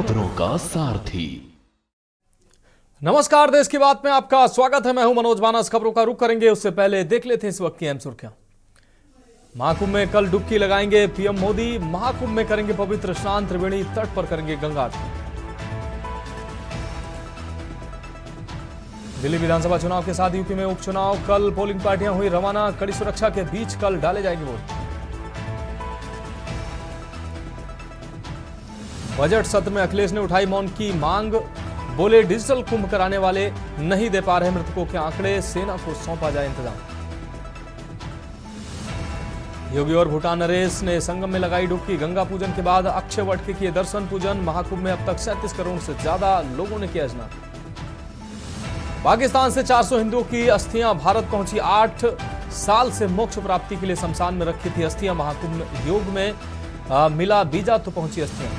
खबरों का सारथी। नमस्कार, देश की बात में आपका स्वागत है। मैं हूं मनोज मानस। खबरों का रुख करेंगे उससे पहले देख लेते हैं इस वक्त की अहम सुर्खियां। महाकुंभ में कल डुबकी लगाएंगे पीएम मोदी। महाकुंभ में करेंगे पवित्र स्नान, त्रिवेणी तट पर करेंगे गंगा आरती। दिल्ली विधानसभा चुनाव के साथ यूपी में उपचुनाव, कल पोलिंग पार्टियां हुई रवाना। कड़ी सुरक्षा के बीच कल डाले जाएंगे वोट। बजट सत्र में अखिलेश ने उठाई मौन की मांग, बोले डिजिटल कुंभ कराने वाले नहीं दे पा रहे मृतकों के आंकड़े, सेना को सौंपा जाए इंतजाम। योगी और भूटान नरेश ने संगम में लगाई डुबकी, गंगा पूजन के बाद अक्षय वट के किए दर्शन पूजन। महाकुंभ में अब तक 37 करोड़ से ज्यादा लोगों ने किया स्नान। पाकिस्तान से 400 हिंदुओं की अस्थियां भारत पहुंची। 8 साल से मोक्ष प्राप्ति के लिए शमशान में रखी थी अस्थियां। महाकुंभ योग में मिला बीजा तो पहुंची अस्थियां।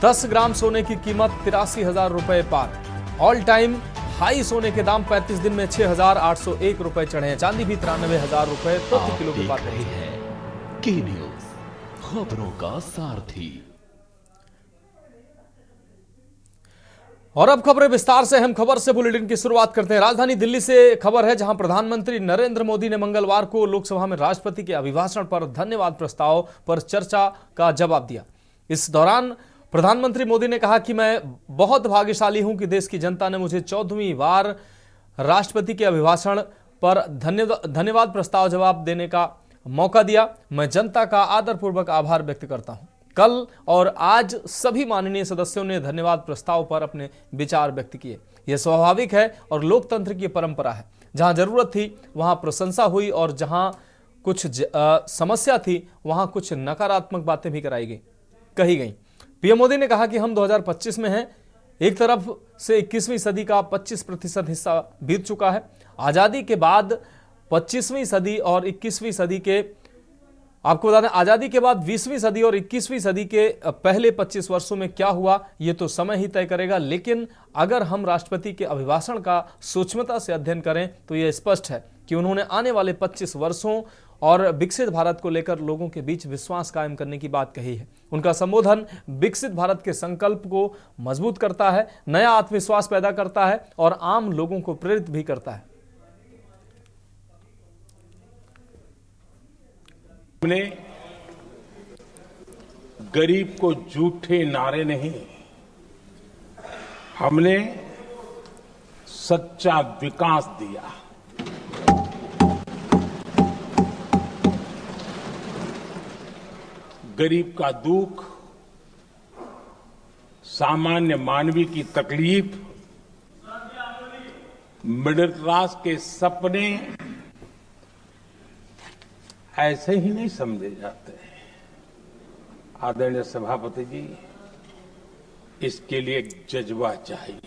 10 ग्राम सोने की कीमत 83,000 रुपए पार। ऑल टाइम हाई सोने के दाम 35 दिन में 6,801 रुपए चढ़े हैं। चांदी भी 93,000 रुपए प्रति किलो के पार पहुंची है। की न्यूज, खबरों का सारथी। और अब खबरें विस्तार से। अहम खबर से बुलेटिन की शुरुआत करते हैं। राजधानी दिल्ली से खबर है, जहां प्रधानमंत्री नरेंद्र मोदी ने मंगलवार को लोकसभा में राष्ट्रपति के अभिभाषण पर धन्यवाद प्रस्ताव पर चर्चा का जवाब दिया। इस दौरान प्रधानमंत्री मोदी ने कहा कि मैं बहुत भाग्यशाली हूं कि देश की जनता ने मुझे 14वीं बार राष्ट्रपति के अभिभाषण पर धन्यवाद प्रस्ताव जवाब देने का मौका दिया। मैं जनता का आदरपूर्वक आभार व्यक्त करता हूं। कल और आज सभी माननीय सदस्यों ने धन्यवाद प्रस्ताव पर अपने विचार व्यक्त किए। यह स्वाभाविक है और लोकतंत्र की परंपरा है। जहां जरूरत थी वहां प्रशंसा हुई और जहां कुछ समस्या थी वहां कुछ नकारात्मक बातें भी कही गई। पीएम मोदी ने कहा कि हम 2025 में हैं। एक तरफ से 21वीं सदी का 25% हिस्सा बीत चुका है। आजादी के बाद 25वीं सदी और 21वीं सदी के, आपको बता दें, आजादी के बाद 20वीं सदी और 21वीं सदी के पहले 25 वर्षों में क्या हुआ ये तो समय ही तय करेगा। लेकिन अगर हम राष्ट्रपति के अभिभाषण का सूक्ष्मता से अध्ययन करें तो यह स्पष्ट है कि उन्होंने आने वाले 25 वर्षों और विकसित भारत को लेकर लोगों के बीच विश्वास कायम करने की बात कही है। उनका संबोधन विकसित भारत के संकल्प को मजबूत करता है, नया आत्मविश्वास पैदा करता है और आम लोगों को प्रेरित भी करता है। हमने गरीब को झूठे नारे नहीं, हमने सच्चा विकास दिया। गरीब का दुख, सामान्य मानवी की तकलीफ, मिडिल क्लास के सपने ऐसे ही नहीं समझे जाते। आदरणीय सभापति जी, इसके लिए एक जज्बा चाहिए।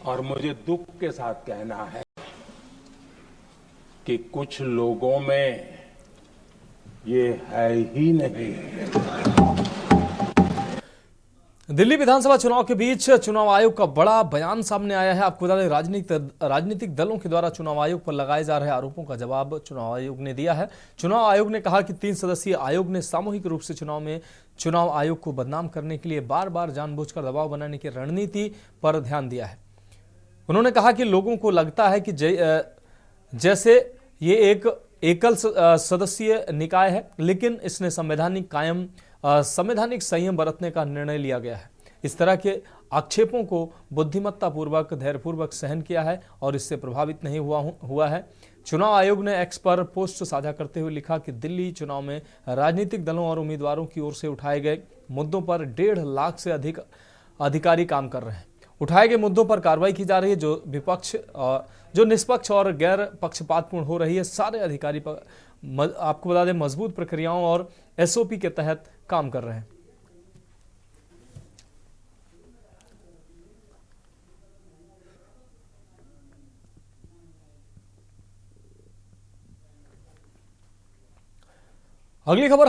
और मुझे दुख के साथ कहना है कि कुछ लोगों में ये है ही नहीं। दिल्ली विधानसभा चुनाव के बीच चुनाव आयोग का बड़ा बयान सामने आया है। आपको बता दें, राजनीतिक दलों के द्वारा चुनाव आयोग पर लगाए जा रहे आरोपों का जवाब चुनाव आयोग ने दिया है। चुनाव आयोग ने कहा कि 3 सदस्यीय आयोग ने सामूहिक रूप से चुनाव आयोग को बदनाम करने के लिए बार बार जानबूझकर दबाव बनाने की रणनीति पर ध्यान दिया है। उन्होंने कहा कि लोगों को लगता है कि जैसे ये एक एकल सदस्यीय निकाय है, लेकिन इसने संवैधानिक संयम बरतने का निर्णय लिया गया है। इस तरह के आक्षेपों को बुद्धिमत्तापूर्वक, धैर्यपूर्वक सहन किया है और इससे प्रभावित नहीं हुआ है। चुनाव आयोग ने एक्स पर पोस्ट साझा करते हुए लिखा कि दिल्ली चुनाव में राजनीतिक दलों और उम्मीदवारों की ओर से उठाए गए मुद्दों पर 1.5 लाख से अधिक अधिकारी काम कर रहे हैं। उठाए गए मुद्दों पर कार्रवाई की जा रही है, जो निष्पक्ष और गैर पक्षपातपूर्ण हो रही है। सारे अधिकारी आपको बता दें मजबूत प्रक्रियाओं और एसओपी के तहत काम कर रहे हैं। अगली खबर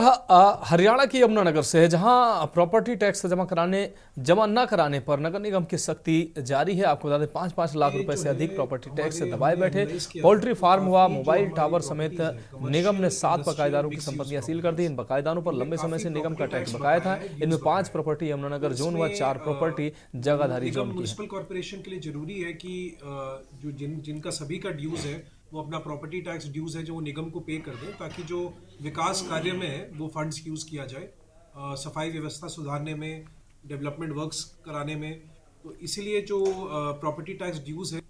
हरियाणा की यमुनानगर से है, जहां प्रॉपर्टी टैक्स जमा न कराने पर नगर निगम की सख्ती जारी है। आपको बता दें 5-5 लाख रुपए से अधिक प्रॉपर्टी टैक्स से दबाए बैठे पोल्ट्री फार्म हुआ, मोबाइल टावर समेत निगम ने 7 बकायेदारों की संपत्तियां सील कर दी। इन बकायेदारों पर लंबे समय से निगम का टैक्स बकाया था। इनमें 5 प्रॉपर्टी यमुनानगर जोन व 4 प्रॉपर्टी जगाधारी जोन की। म्युनिसिपल कॉर्पोरेशन के लिए जरूरी है कि जो जिनका सभी का ड्यूज है वो अपना प्रॉपर्टी टैक्स ड्यूज है जो वो निगम को पे कर दें, ताकि जो विकास कार्य में है वो फंड्स यूज किया जाए, सफाई व्यवस्था सुधारने में, डेवलपमेंट वर्क्स कराने में। तो इसीलिए जो प्रॉपर्टी टैक्स ड्यूज है।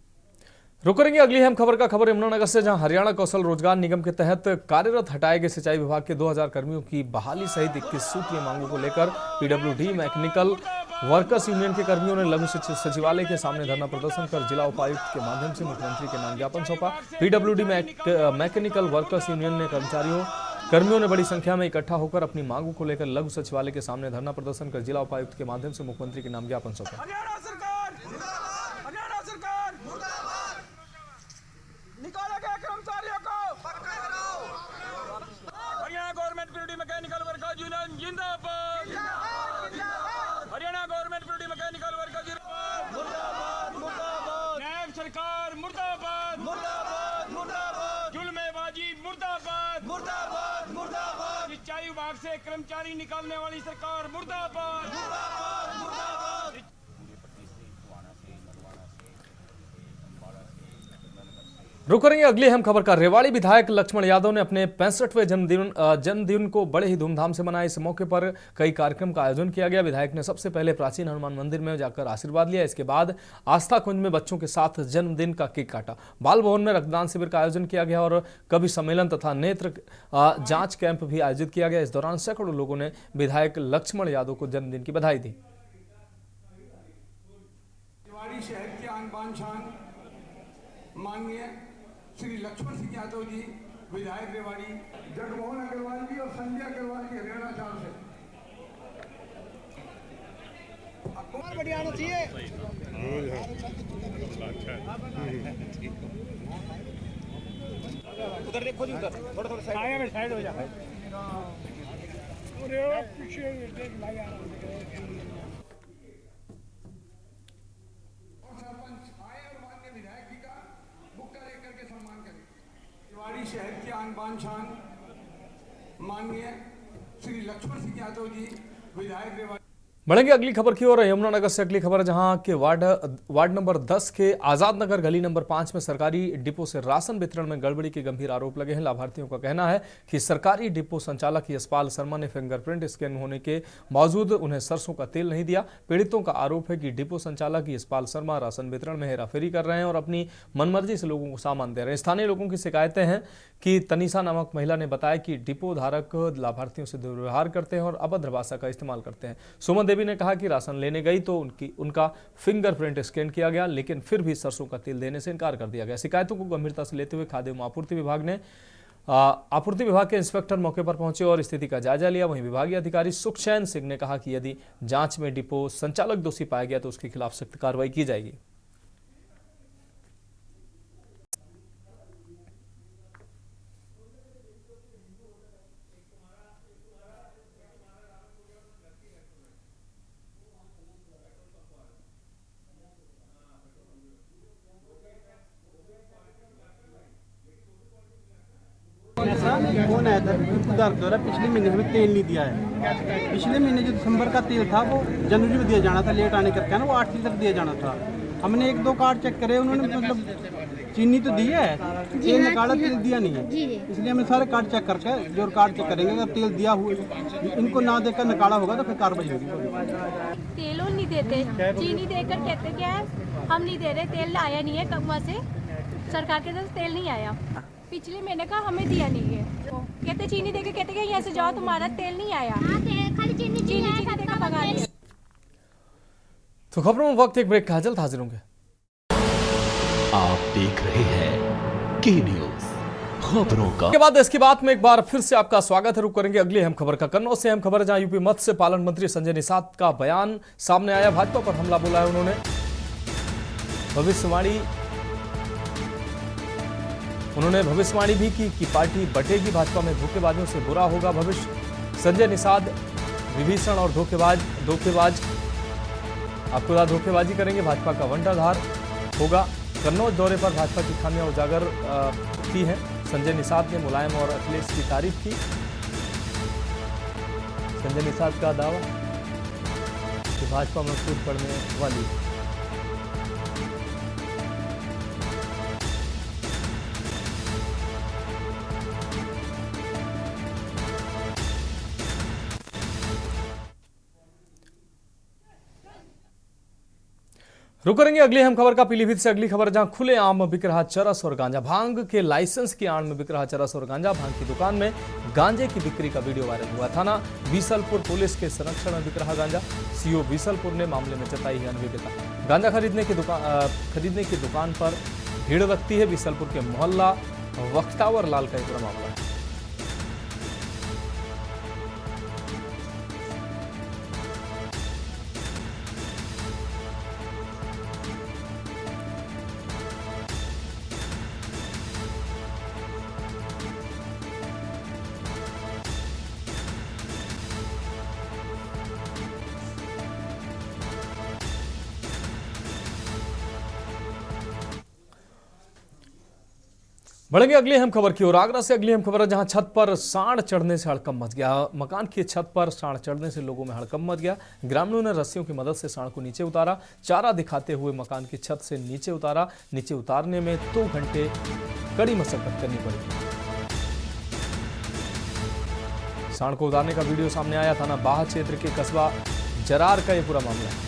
रुक करेंगे अगली अहम खबर का। खबर यमुनानगर से, जहां हरियाणा कौशल रोजगार निगम के तहत कार्यरत हटाए गए सिंचाई विभाग के 2000 कर्मियों की बहाली सहित 21 सूत्रीय मांगों को लेकर पीडब्ल्यूडी मैकेनिकल वर्कर्स यूनियन के कर्मियों ने लघु सचिवालय के सामने धरना प्रदर्शन कर जिला उपायुक्त के माध्यम से मुख्यमंत्री के नाम ज्ञापन सौंपा। पीडब्ल्यूडी मैकेनिकल वर्कर्स यूनियन ने कर्मियों ने बड़ी संख्या में इकट्ठा होकर अपनी मांगों को लेकर लघु सचिवालय के सामने धरना प्रदर्शन कर जिला उपायुक्त के माध्यम से मुख्यमंत्री के नाम ज्ञापन सौंपा। हरियाणा सरकार निकालेगा कर्मचारियों को पक्का कराओ। Haryana government PWD mechanical workers union जिंदाबाद। Haryana government PWD mechanical workers union मुर्दाबाद मुर्दाबाद। नायब सरकार मुर्दाबाद मुर्दाबाद मुर्दाबाद। जुल्मेबाजी मुर्दाबाद मुर्दाबाद मुर्दाबाद। सिंचाई विभाग से कर्मचारी निकालने वाली सरकार मुर्दाबाद मुर्दाबाद मुर्दाबाद। रुक करेंगे अगली अहम खबर का। रेवाड़ी विधायक लक्ष्मण यादव ने अपने 65वें जन्मदिन को बड़े ही धूमधाम से मनाया। इस मौके पर कई कार्यक्रम का आयोजन किया गया। विधायक ने सबसे पहले प्राचीन हनुमान मंदिर में जाकर आशीर्वाद लिया। इसके बाद आस्था कुंज में बच्चों के साथ जन्मदिन का केक काटा। बाल भवन में रक्तदान शिविर का आयोजन किया गया और कवि सम्मेलन तथा नेत्र जांच कैंप भी आयोजित किया गया। इस दौरान सैकड़ों लोगों ने विधायक लक्ष्मण यादव को जन्मदिन की बधाई दी। रेवाड़ी शहर के आन बान शान माननीय श्री लक्ष्मण सिंह यादव जी, विधायक रेवाड़ी, जगमोहन अग्रवाल जी और संजय अग्रवाल जी हरियाणा साल से। कुमार बढ़िया आना चाहिए। उधर देखो जी, उधर थोड़ा थोड़ा साइड हो जाए। रेवाड़ी शहर के आन बान शान माननीय श्री लक्ष्मण सिंह यादव जी, विधायक रेवाड़ी। बढ़ेंगे अगली खबर की ओर। यमुनानगर से अगली खबर, जहां के वार्ड नंबर 10 के आजाद नगर गली नंबर 5 में सरकारी डिपो से राशन वितरण में गड़बड़ी के गंभीर आरोप लगे हैं। लाभार्थियों का कहना है कि सरकारी डिपो संचालक यशपाल शर्मा ने फिंगरप्रिंट स्कैन होने के बावजूद उन्हें सरसों का तेल नहीं दिया। पीड़ितों का आरोप है कि डिपो संचालक यशपाल शर्मा राशन वितरण में हेराफेरी कर रहे हैं और अपनी मनमर्जी से लोगों को सामान दे रहे हैं। स्थानीय लोगों की शिकायतें हैं कि तनीषा नामक महिला ने बताया कि डिपो धारक लाभार्थियों से दुर्व्यवहार करते हैं और अभद्र भाषा का इस्तेमाल करते हैं। सुमन देवी ने कहा कि राशन लेने गई तो उनका फिंगरप्रिंट स्कैन किया गया, लेकिन फिर भी सरसों का तेल देने से इनकार कर दिया गया। शिकायतों को गंभीरता से लेते हुए खाद्य एवं आपूर्ति विभाग के इंस्पेक्टर मौके पर पहुंचे और स्थिति का जायजा लिया। वहीं विभागीय अधिकारी सुखचैन सिंह ने कहा कि यदि जांच में डिपो संचालक दोषी पाया गया तो उसके खिलाफ सख्त कार्रवाई की जाएगी। कौन आया था उधार द्वारा पिछले महीने हमें तेल नहीं दिया है। पिछले महीने जो दिसंबर का तेल था वो जनवरी में दिया जाना था, लेट आने करके ना वो 8 लीटर दिया जाना था। हमने 1-2 कार्ड चेक करे, उन्होंने मतलब चीनी तो दी है, तेल निकाला, तेल दिया नहीं है। इसलिए हमने सारे कार्ड चेक करके जो कार्ड चेक करेंगे, अगर तेल दिया हुआ इनको ना देकर निकाला होगा तो फिर कार्रवाई होगी। तेल नहीं देते, चीनी देकर कहते क्या है हम नहीं दे रहे, तेल आया नहीं है, कब से सरकार के तरफ तेल नहीं आया। पिछले महीने का हमें दिया नहीं है, कहते चीनी देके कहते कि यहाँ से जाओ तुम्हारा तेल नहीं आया। खाली चीनी देकर भगा दिया। तो खबरों में वक्त एक ब्रेक का, जल्द हाजिर होंगे। आप देख रहे हैं के न्यूज खबरों का। के बाद इसकी बात में एक बार फिर से आपका स्वागत है। रुक करेंगे अगली अहम खबर का। कन्नौज से अहम खबर है, जहां यूपी मत्स्य पालन मंत्री संजय निषाद का बयान सामने आया। भाजपा पर हमला बोला है उन्होंने। भविष्यवाणी उन्होंने भविष्यवाणी भी की कि पार्टी बटेगी, भाजपा में धोखेबाजों से बुरा होगा भविष्य। संजय निषाद विभीषण और धोखेबाज आपको बता धोखेबाजी करेंगे, भाजपा का वंटाधार होगा। कन्नौज दौरे पर भाजपा की खामियां उजागर की हैं। संजय निषाद ने मुलायम और अखिलेश की तारीफ की। संजय निषाद का दावा कि भाजपा मजबूत पड़ने वाली। रुक करेंगे अगली अहम खबर का पीलीभीत से। अगली खबर जहां खुलेआम बिक रहा चरस और गांजा। भांग के लाइसेंस की आड़ में बिक रहा चरस और गांजा। भांग की दुकान में गांजे की बिक्री का वीडियो वायरल हुआ। थाना बीसलपुर पुलिस के संरक्षण में बिक रहा गांजा। सीओ बीसलपुर ने मामले में जताई है अनभिज्ञता। गांजा खरीदने की दुकान पर भीड़ लगती है। बीसलपुर के मोहल्ला वख्तावर लाल का पूरा मामला है। बढ़ेंगे अगली अहम खबर की ओर। आगरा से अगली अहम खबर है जहां छत पर सांड चढ़ने से हड़कंप मच गया। मकान की छत पर सांड चढ़ने से लोगों में हड़कंप मच गया। ग्रामीणों ने रस्सियों की मदद से सांड को नीचे उतारा। चारा दिखाते हुए मकान की छत से नीचे उतारा। नीचे उतारने में 2 घंटे कड़ी मशक्कत करनी पड़ी। सांड को उतारने का वीडियो सामने आया। थाना बाह क्षेत्र के कस्बा जरार का यह पूरा मामला है।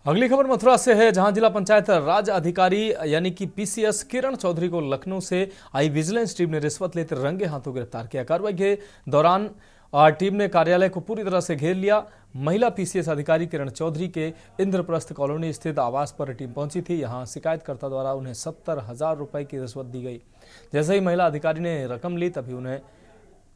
अगली खबर मथुरा से है जहां जिला पंचायत राज अधिकारी यानी कि पीसीएस किरण चौधरी को लखनऊ से आई विजिलेंस टीम ने रिश्वत लेते रंगे हाथों गिरफ्तार किया। कार्रवाई के दौरान टीम ने कार्यालय को पूरी तरह से घेर लिया। महिला पीसीएस अधिकारी किरण चौधरी के इंद्रप्रस्थ कॉलोनी स्थित आवास पर टीम पहुंची थी। यहां शिकायतकर्ता द्वारा उन्हें 70,000 रुपए की रिश्वत दी गई। जैसे ही महिला अधिकारी ने रकम ली तभी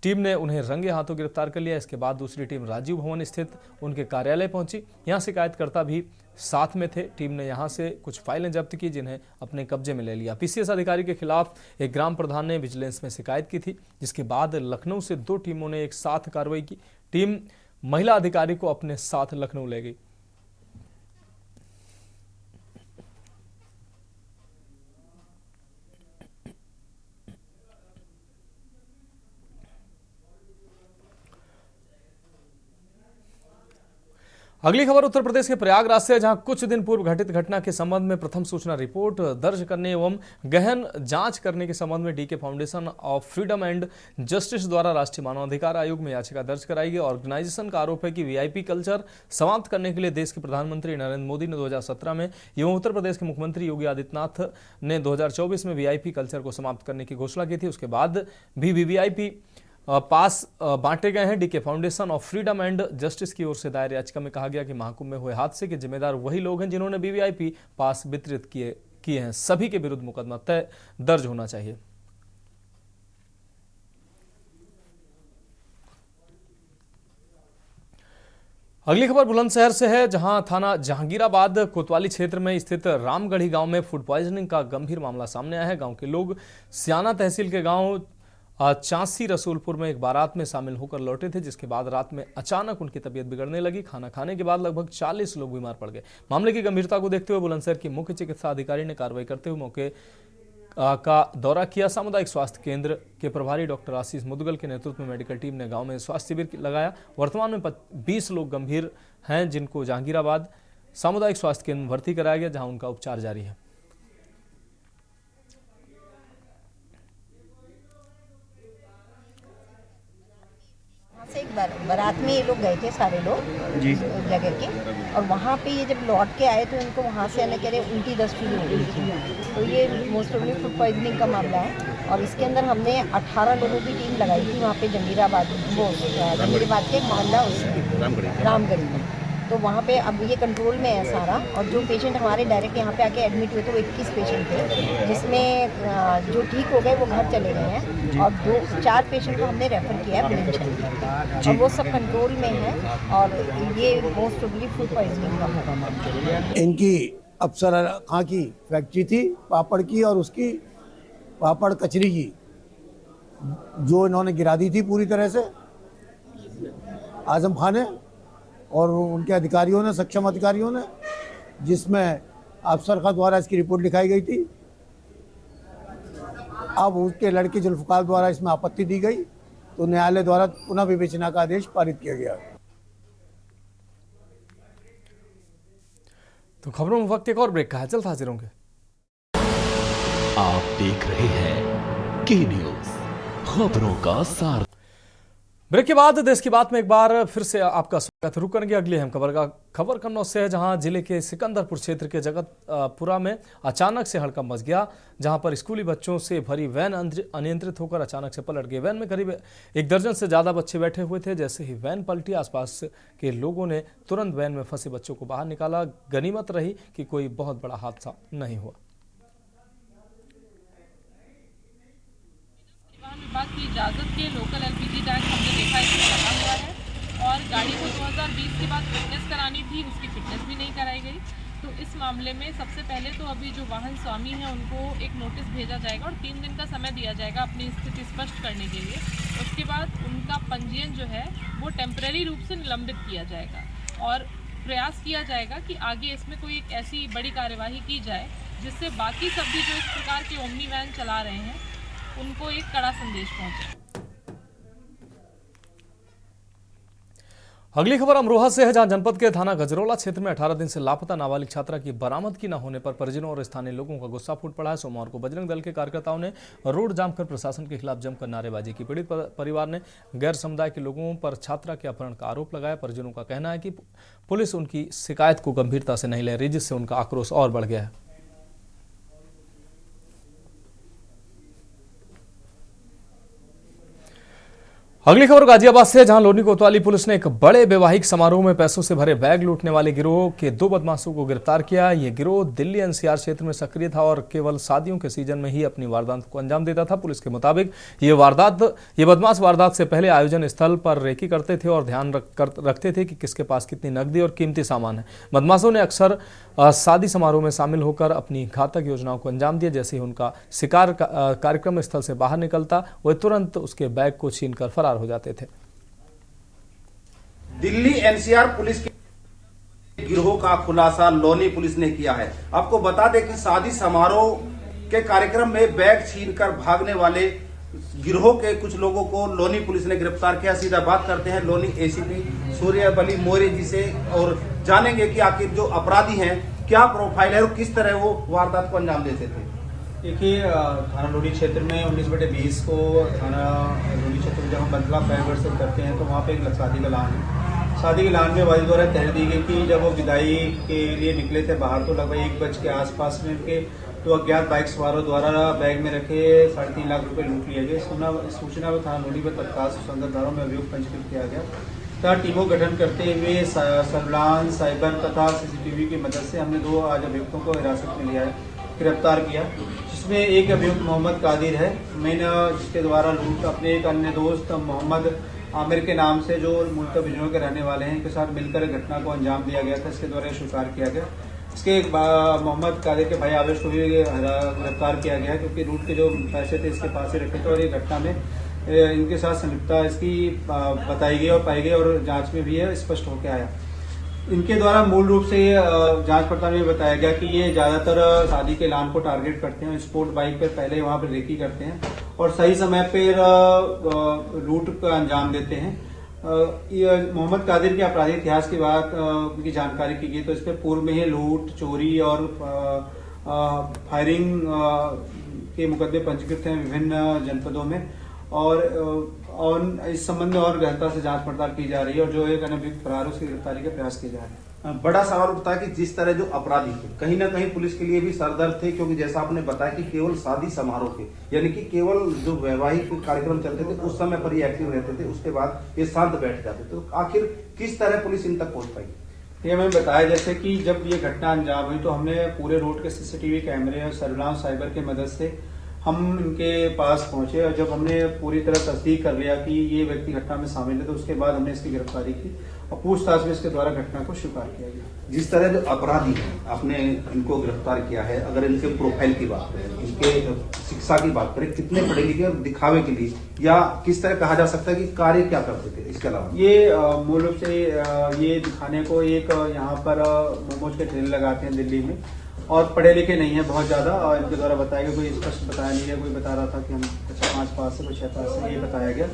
टीम ने उन्हें रंगे हाथों गिरफ्तार कर लिया। इसके बाद दूसरी टीम राजीव भवन स्थित उनके कार्यालय पहुंची। यहां शिकायतकर्ता भी साथ में थे। टीम ने यहां से कुछ फाइलें जब्त की जिन्हें अपने कब्जे में ले लिया। पीसीएस अधिकारी के खिलाफ एक ग्राम प्रधान ने विजिलेंस में शिकायत की थी, जिसके बाद लखनऊ से 2 टीमों ने एक साथ कार्रवाई की। टीम महिला अधिकारी को अपने साथ लखनऊ ले गई। अगली खबर उत्तर प्रदेश के प्रयागराज से, जहां कुछ दिन पूर्व घटित घटना के संबंध में प्रथम सूचना रिपोर्ट दर्ज करने एवं गहन जांच करने के संबंध में DK foundation of freedom and justice द्वारा राष्ट्रीय मानवाधिकार आयोग में याचिका दर्ज कराई गई। ऑर्गेनाइजेशन का आरोप है कि वीआईपी कल्चर समाप्त करने के लिए देश के प्रधानमंत्री नरेंद्र मोदी ने 2017 में एवं उत्तर प्रदेश के मुख्यमंत्री योगी आदित्यनाथ ने 2024 में वीआईपी कल्चर को समाप्त करने की घोषणा की थी। उसके बाद भी वीवीआईपी पास बांटे गए हैं। DK foundation of freedom and justice की ओर से दायर याचिका में कहा गया कि महाकुंभ में हुए हादसे के जिम्मेदार वही लोग हैं जिन्होंने वीवीआईपी पास वितरित किए हैं। सभी के विरुद्ध मुकदमा तय दर्ज होना चाहिए। अगली खबर बुलंदशहर से है, जहां थाना जहांगीराबाद कोतवाली क्षेत्र में स्थित रामगढ़ी गांव में फूड पॉइजनिंग का गंभीर मामला सामने आया है। गांव के लोग सियाना तहसील के गांव चांसी रसूलपुर में एक बारात में शामिल होकर लौटे थे, जिसके बाद रात में अचानक उनकी तबीयत बिगड़ने लगी। खाना खाने के बाद लगभग 40 लोग बीमार पड़ गए। मामले की गंभीरता को देखते हुए बुलंदशहर के मुख्य चिकित्सा अधिकारी ने कार्रवाई करते हुए मौके का दौरा किया। सामुदायिक स्वास्थ्य केंद्र के प्रभारी डॉक्टर आशीष मुदगल के नेतृत्व में मेडिकल टीम ने गांव में स्वास्थ्य शिविर लगाया। वर्तमान में 20 लोग गंभीर हैं, जिनको जहांगीराबाद सामुदायिक स्वास्थ्य केंद्र में भर्ती कराया गया, जहां उनका उपचार जारी है। से एक बारात में ये लोग गए थे सारे लोग जी जगह के, और वहाँ पे ये जब लौट के आए तो इनको वहाँ से आने के लिए उल्टी दस्ती हो गई थी। तो ये मोस्ट प्रोबेबली फूड पॉइजनिंग का मामला है, और इसके अंदर हमने 18 लोगों की टीम लगाई थी वहाँ पे जंगीराबाद के मोहल्ला रामगढ़ी में। तो वहाँ पे अब ये कंट्रोल में है सारा, और जो पेशेंट हमारे डायरेक्ट यहाँ पे आके एडमिट हुए थे वो 21 पेशेंट थे, जिसमें जो ठीक हो गए वो घर चले गए हैं, और 4 पेशेंट को हमने रेफर किया है ब्लिंचन, और वो सब कंट्रोल में है, और ये मोस्ट प्रोबेबली फूड पॉइजनिंग का होगा। इनकी अफसर खां की फैक्ट्री थी पापड़ की, और उसकी पापड़ कचरी की जो इन्होंने गिरा दी थी पूरी तरह से आजम खान ने और उनके अधिकारियों ने, सक्षम अधिकारियों ने, जिसमें अफसर खां द्वारा इसकी रिपोर्ट लिखाई गई थी। अब उसके लड़के जुल्फकार द्वारा इसमें आपत्ति दी गई, तो न्यायालय द्वारा पुनः विवेचना का आदेश पारित किया गया। तो खबरों में वक्त एक और ब्रेक का है, जल्द हाजिर होंगे। आप देख रहे हैं के न्यूज, खबरों का सार। ब्रेक के बाद देश की बात में एक बार फिर से आपका स्वागत। रुक करेंगे अगली अहम खबर कन्नौज से है, जहां जिले के सिकंदरपुर क्षेत्र के जगतपुरा में अचानक से हड़कंप मच गया, जहां पर स्कूली बच्चों से भरी वैन अनियंत्रित होकर अचानक से पलट गई। वैन में करीब 1 दर्जन से ज्यादा बच्चे बैठे हुए थे। जैसे ही वैन पलटी, आसपास के लोगों ने तुरंत वैन में फंसे बच्चों को बाहर निकाला। गनीमत रही कि कोई बहुत बड़ा हादसा नहीं हुआ। विभाग की इजाज़त के लोकल एलपीजी टैंक हमने देखा इसमें लगा हुआ है, और गाड़ी को 2020 के बाद फिटनेस करानी थी, उसकी फिटनेस भी नहीं कराई गई। तो इस मामले में सबसे पहले तो अभी जो वाहन स्वामी हैं उनको एक नोटिस भेजा जाएगा और 3 दिन का समय दिया जाएगा अपनी स्थिति स्पष्ट करने के लिए। उसके बाद उनका पंजीयन जो है वो टेम्परेरी रूप से निलंबित किया जाएगा, और प्रयास किया जाएगा कि आगे इसमें कोई एक ऐसी बड़ी कार्यवाही की जाए जिससे बाकी सब भी जो इस प्रकार के ओमनी वैन चला रहे हैं उनको एक कड़ा संदेश पहुंचे। अगली खबर अमरोहा से है, जहां जनपद के थाना गजरोला क्षेत्र में 18 दिन से लापता नाबालिग छात्रा की बरामदगी न होने पर परिजनों और स्थानीय लोगों का गुस्सा फूट पड़ा है। सोमवार को बजरंग दल के कार्यकर्ताओं ने रोड जाम कर प्रशासन के खिलाफ जमकर नारेबाजी की। पीड़ित परिवार ने गैर समुदाय के लोगों पर छात्रा के अपहरण का आरोप लगाया। परिजनों का कहना है कि पुलिस उनकी शिकायत को गंभीरता से नहीं ले रही, जिससे उनका आक्रोश और बढ़ गया है। अगली खबर गाजियाबाद से, जहां लोनी कोतवाली पुलिस ने एक बड़े वैवाहिक समारोह में पैसों से भरे बैग लूटने वाले गिरोह के 2 बदमाशों को गिरफ्तार किया। यह गिरोह दिल्ली एनसीआर क्षेत्र में सक्रिय था और केवल शादियों के सीजन में ही अपनी वारदात को अंजाम देता था। पुलिस के मुताबिक ये बदमाश वारदात से पहले आयोजन स्थल पर रेकी करते थे और ध्यान रखते थे कि किसके पास कितनी नकदी और कीमती सामान है। बदमाशों ने अक्सर शादी समारोह में शामिल होकर अपनी घातक योजनाओं को अंजाम दिया। जैसे ही उनका शिकार कार्यक्रम स्थल से बाहर निकलता, वे तुरंत उसके बैग को छीनकर फरार हो जाते थे। दिल्ली एनसीआर पुलिस के गिरोह का खुलासा लोनी पुलिस ने किया है। आपको बता दें कि शादी समारोह के कार्यक्रम में बैग छीनकर भागने वाले गिरोह के कुछ लोगों को लोनी पुलिस ने गिरफ्तार किया। सीधा बात करते हैं लोनी एसीपी सूर्यबली मौर्य जी से और जानेंगे कि आखिर जो अपराधी हैं क्या प्रोफाइल है और किस तरह वो वारदात को अंजाम देते थे। देखिए, थाना लोनी क्षेत्र में 19/20 को थाना लोनी क्षेत्र में जब हम बदला पैगढ़ से करते हैं तो वहाँ पे एक शादी का लान है। शादी के लान में वाइस द्वारा तहरीर दी गई कि जब वो विदाई के लिए निकले थे बाहर तो लगभग 1 बजे के आसपास में उनके 2 अज्ञात बाइक सवारों द्वारा बैग में रखे 3.5 लाख रुपए लूट लिए गए। सूचना में थाना लोनी पर तत्काल सुसंगत धाराओं में अभियोग पंजीकृत किया गया तथा टीमों गठन करते हुए सर्विलांस, साइबर तथा CCTV की मदद से हमने 2 आज अभियुक्तों को हिरासत में लिया है, गिरफ्तार किया, जिसमें एक अभियुक्त मोहम्मद कादिर है जिसके द्वारा लूट अपने एक अन्य दोस्त मोहम्मद आमिर के नाम से जो मूलतः बिजनौर के रहने वाले हैं के साथ मिलकर घटना को अंजाम दिया गया था। इसके द्वारा स्वीकार किया गया। इसके मोहम्मद कादिर के भाई आवेश को भी गिरफ्तार किया गया क्योंकि लूट के जो पैसे थे इसके पास ही रखे थे और ये घटना में इनके साथ संलिप्तता इसकी बताई गई और पाई गई और जांच में भी है स्पष्ट होकर आया। इनके द्वारा मूल रूप से जांच पड़ताल में बताया गया कि ये ज्यादातर शादी के ऐलान को टारगेट करते हैं, स्पोर्ट बाइक पर पहले वहां पर रेकी करते हैं और सही समय पर लूट का अंजाम देते हैं। मोहम्मद कादिर के आपराधिक इतिहास की बात की जानकारी की गई तो इस पर पूर्व में ही लूट, चोरी और फायरिंग के मुकदमे पंजीकृत हैं विभिन्न जनपदों में और इस संबंध में और गहनता से जांच पड़ताल की जा रही है और जो एक अभियुक्त फरार है उसकी गिरफ्तारी के प्रयास किए जा रहे हैं। बड़ा सवाल उठता है कि जिस तरह जो अपराधी थे कहीं ना कहीं पुलिस के लिए भी सरदर्द थे, क्योंकि जैसा आपने बताया कि केवल शादी समारोह के यानी कि केवल जो वैवाहिक कार्यक्रम चलते थे उस समय पर ये एक्टिव रहते थे, उसके बाद ये शांत बैठ जाते थे। तो आखिर किस तरह पुलिस इन तक पहुंच पाई? ये मैंने बताया जैसे कि जब ये घटना अंजाम हुई तो हमने पूरे रोड के सीसीटीवी कैमरे और सर्विलांस साइबर की मदद से हम इनके पास पहुंचे और जब हमने पूरी तरह तस्दीक कर लिया कि ये व्यक्ति घटना में शामिल है तो उसके बाद हमने इसकी गिरफ्तारी की और पूछताछ में इसके द्वारा घटना को स्वीकार किया गया। जिस तरह जो अपराधी है आपने इनको गिरफ्तार किया है, अगर इनके प्रोफाइल की बात करें, इनके शिक्षा की बात करें, कितने पढ़े लिखे और दिखावे के लिए या किस तरह कहा जा सकता है कि कार्य क्या करते थे? इसके अलावा ये मूल रूप से ये दिखाने को एक यहाँ पर मोमोज के ठेले लगाते हैं दिल्ली में और पढ़े लिखे नहीं है बहुत ज्यादा और इनके द्वारा बताया गया, कोई स्पष्ट बताया नहीं है, कोई बता रहा था कि हम 5 पास से 6 पास से, ये बताया गया।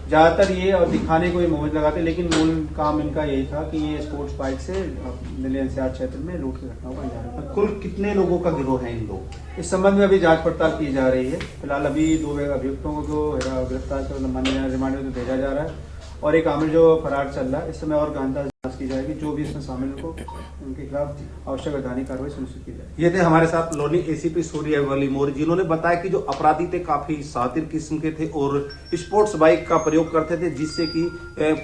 ज्यादातर ये और दिखाने को ये मोमोज लगाते, लेकिन मूल काम इनका यही था कि ये स्पोर्ट्स बाइक से दिल्ली एनसीआर क्षेत्र में लूट की घटनाओं को अंजाम दिया। कुल कितने लोगों का गिरोह है इन लोग? इस संबंध में अभी जांच पड़ताल की जा रही है। फिलहाल अभी 2 अभियुक्तों को गिरफ्तार कर रिमांड में भेजा जा रहा है और एक आमिर जो फरार चल रहा है। इस समय और गहनता जांच की जाएगी, जो भी इसमें शामिल हो उनके खिलाफ आवश्यक वैधानिक कार्रवाई सुनिश्चित की जाएगी। ये थे हमारे साथ लोनी एसीपी सूर्यवली मौर्य, जिन्होंने बताया कि जो अपराधी थे काफी शातिर किस्म के थे और स्पोर्ट्स बाइक का प्रयोग करते थे, जिससे कि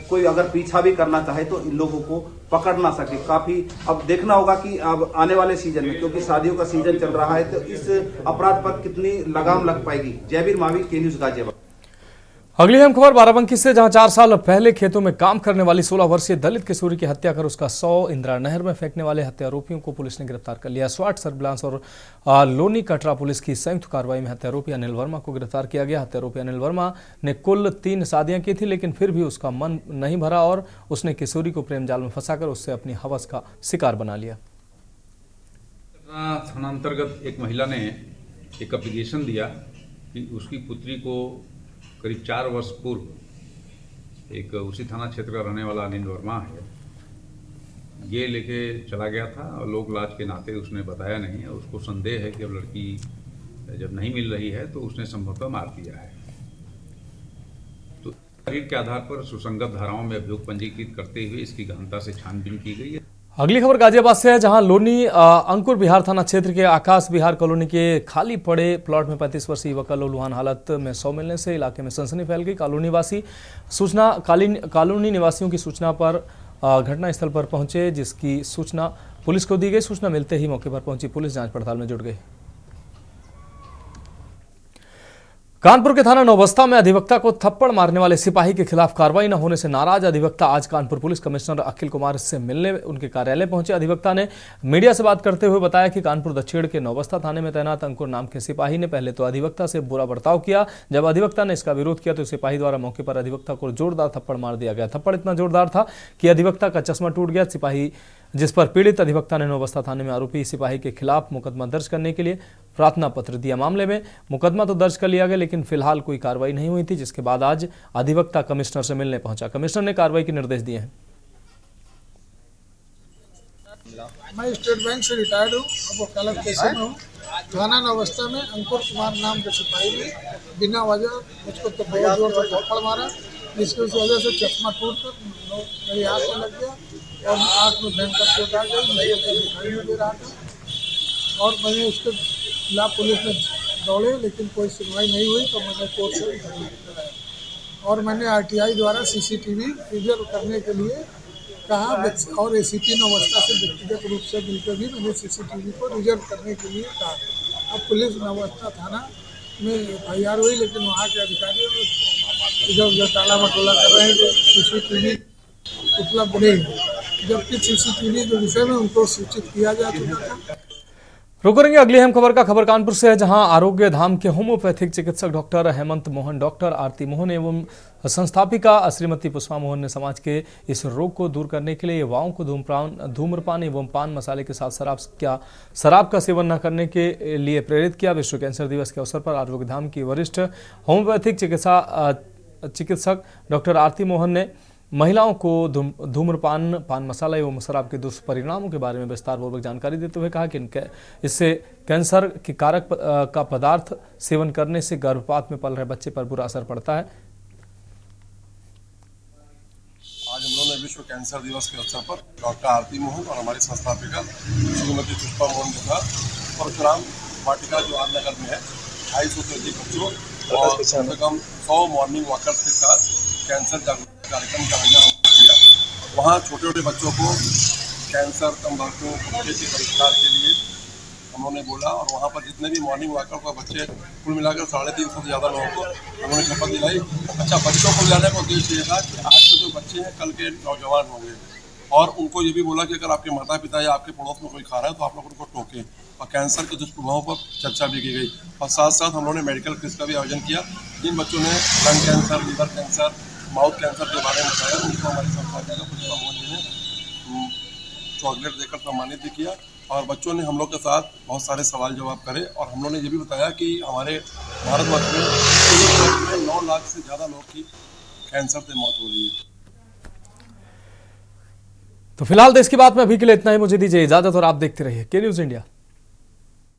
कोई अगर पीछा भी करना चाहे तो इन लोगों को पकड़ ना सके। काफी अब देखना होगा कि अब आने वाले सीजन में, क्योंकि शादियों का सीजन चल रहा है, तो इस अपराध पर कितनी लगाम लग पाएगी। जयवीर मावी, के न्यूज गाजियाबाद। अगली अहम खबर बाराबंकी से, जहां 4 साल पहले खेतों में काम करने वाली 16 वर्षीय दलित किशोरी की हत्या कर उसका 100 इंदिरा नहर में फेंकने वाले हत्यारोपियों को पुलिस ने गिरफ्तार कर लिया। स्वाट सर्विलांस और लोनी कटरा पुलिस की संयुक्त कार्रवाई में हत्यारोपी अनिल वर्मा को गिरफ्तार किया गया। हत्यारोपी अनिल वर्मा ने कुल 3 शादियां की थी, लेकिन फिर भी उसका मन नहीं भरा और उसने किशोरी को प्रेम जाल में फंसाकर उससे अपनी हवस का शिकार बना लिया। थानांतर्गत एक महिला ने एक एप्लीकेशन दिया कि उसकी पुत्री को करीब 4 वर्ष पूर्व एक उसी थाना क्षेत्र का रहने वाला अनिल वर्मा है, ये लेके चला गया था और लोक लाज के नाते उसने बताया नहीं है। उसको संदेह है कि अब लड़की जब नहीं मिल रही है तो उसने संभवतः मार दिया है। तो शरीर के आधार पर सुसंगत धाराओं में अभियोग पंजीकृत करते हुए इसकी गहनता से छानबीन की गई है। अगली खबर गाजियाबाद से है, जहां लोनी अंकुर विहार थाना क्षेत्र के आकाश विहार कॉलोनी के खाली पड़े प्लॉट में 35 वर्षीय युवक का लहूलुहान हालत में शव मिलने से इलाके में सनसनी फैल गई। कॉलोनी निवासियों की सूचना पर घटनास्थल पर पहुंचे, जिसकी सूचना पुलिस को दी गई। सूचना मिलते ही मौके पर पहुंची पुलिस जांच पड़ताल में जुट गई। कानपुर के थाना नौबस्ता में अधिवक्ता को थप्पड़ मारने वाले सिपाही के खिलाफ कार्रवाई न होने से नाराज अधिवक्ता आज कानपुर पुलिस कमिश्नर अखिल कुमार से मिलने उनके कार्यालय पहुंचे। अधिवक्ता ने मीडिया से बात करते हुए बताया कि कानपुर दक्षिण के नौबस्ता थाने में तैनात अंकुर नाम के सिपाही ने पहले तो अधिवक्ता से बुरा बर्ताव किया। जब अधिवक्ता ने इसका विरोध किया तो सिपाही द्वारा मौके पर अधिवक्ता को जोरदार थप्पड़ मार दिया गया। थप्पड़ इतना जोरदार था कि अधिवक्ता का चश्मा टूट गया। सिपाही जिस पर पीड़ित अधिवक्ता ने नौबस्ता थाने में आरोपी सिपाही के खिलाफ मुकदमा दर्ज करने के लिए प्रार्थना पत्र दिया। मामले में मुकदमा तो दर्ज कर लिया गया, लेकिन फिलहाल कोई कार्रवाई नहीं हुई थी, जिसके बाद आज अधिवक्ता कमिश्नर से मिलने पहुंचा। कमिश्नर ने कार्रवाई के निर्देश दिए हैं। मैं स्टेट बैंक से रिटायर्ड हूँ, अब वकालत पेशे में हूँ। थाना नौबस्ता में अंकुर कुमार नाम के सिपाही ने बिना वजह मुझको तो बहुत जोर से थप्पड़ मारा, जिसकी वजह से चश्मा टूट कर मेरी आँख में लग गया और आँख में भयंकर चोट आ गई। मुझे दिखाई नहीं दे रहा था और मैंने उसके खिलाफ पुलिस में दौड़े, लेकिन कोई सुनवाई नहीं हुई तो मैंने कोर्ट से कराया और मैंने आरटीआई द्वारा सीसीटीवी रिजर्व करने के लिए कहा और एसीपी नौबस्ता से व्यक्तिगत रूप से मिलकर भी मैंने सीसीटीवी को रिजर्व करने के लिए कहा। अब पुलिस नौबस्ता थाना में एफआईआर हुई, लेकिन वहाँ के अधिकारियों इधर उधर टाला मटोला कर रहे हैं कि सीसीटीवी उपलब्ध नहीं है, जबकि सीसीटीवी के विषय में उनको सूचित किया जा चुका था। रुक करेंगे अगली अहम खबर का। खबर कानपुर से है, जहां आरोग्य धाम के होम्योपैथिक चिकित्सक डॉक्टर हेमंत मोहन, डॉक्टर आरती मोहन एवं संस्थापिका श्रीमती पुष्पा मोहन ने समाज के इस रोग को दूर करने के लिए युवाओं को धूम्रपान एवं पान मसाले के साथ शराब का सेवन न करने के लिए प्रेरित किया। विश्व कैंसर दिवस के अवसर पर आरोग्य धाम की वरिष्ठ होम्योपैथिक चिकित्सक डॉक्टर आरती मोहन ने महिलाओं को धूम्रपान, पान मसाला एवं शराब के दुष्परिणामों के बारे में विस्तार पूर्वक जानकारी देते हुए कहा कि इससे कैंसर के कारक का पदार्थ सेवन करने से गर्भपात में पल रहे बच्चे पर बुरा असर पड़ता है। आज हम लोगों ने विश्व कैंसर दिवस के अवसर पर डॉक्टर आरती मोहन और हमारी संस्थापिका श्रीमती पुष्पा मोहन के साथ परशुराम वाटिका जो आमनगर में है 250 से अधिक बच्चों और कम से कम 100 मॉर्निंग वॉकर्स के साथ कैंसर जागरूकता कार्यक्रम का आयोजन किया। वहाँ छोटे छोटे बच्चों को कैंसर, तंबाकू, गुटखे के परिष्कार के लिए उन्होंने बोला और वहाँ पर जितने भी मॉर्निंग वॉकर को बच्चे कुल मिलाकर 350 से ज़्यादा लोगों को उन्होंने शपथ दिलाई। अच्छा, बच्चों को लाने का उद्देश्य ये था कि आज के जो बच्चे हैं कल के नौजवान होंगे और उनको ये भी बोला कि अगर आपके माता पिता या आपके पड़ोस में कोई खा रहा है तो आप लोग उनको टोकें और कैंसर के दुष्प्रभावों पर चर्चा भी की गई। और साथ साथ हम लोगों ने मेडिकल क्विज का भी आयोजन किया। जिन बच्चों ने lung cancer, liver cancer, mouth cancer के बारे में बताया उनको हमारी संस्थापिका पुष्पा मोहन जी ने चॉकलेट देकर सम्मानित भी किया और बच्चों ने हम लोग के साथ बहुत सारे सवाल जवाब करे और हम लोगों ने ये भी बताया कि हमारे भारतवर्ष में 9 लाख से ज़्यादा लोग की कैंसर से मौत हो रही है। तो फिलहाल देश की बात में अभी के लिए इतना ही। मुझे दीजिए इजाजत और आप देखते रहिए के न्यूज़ इंडिया।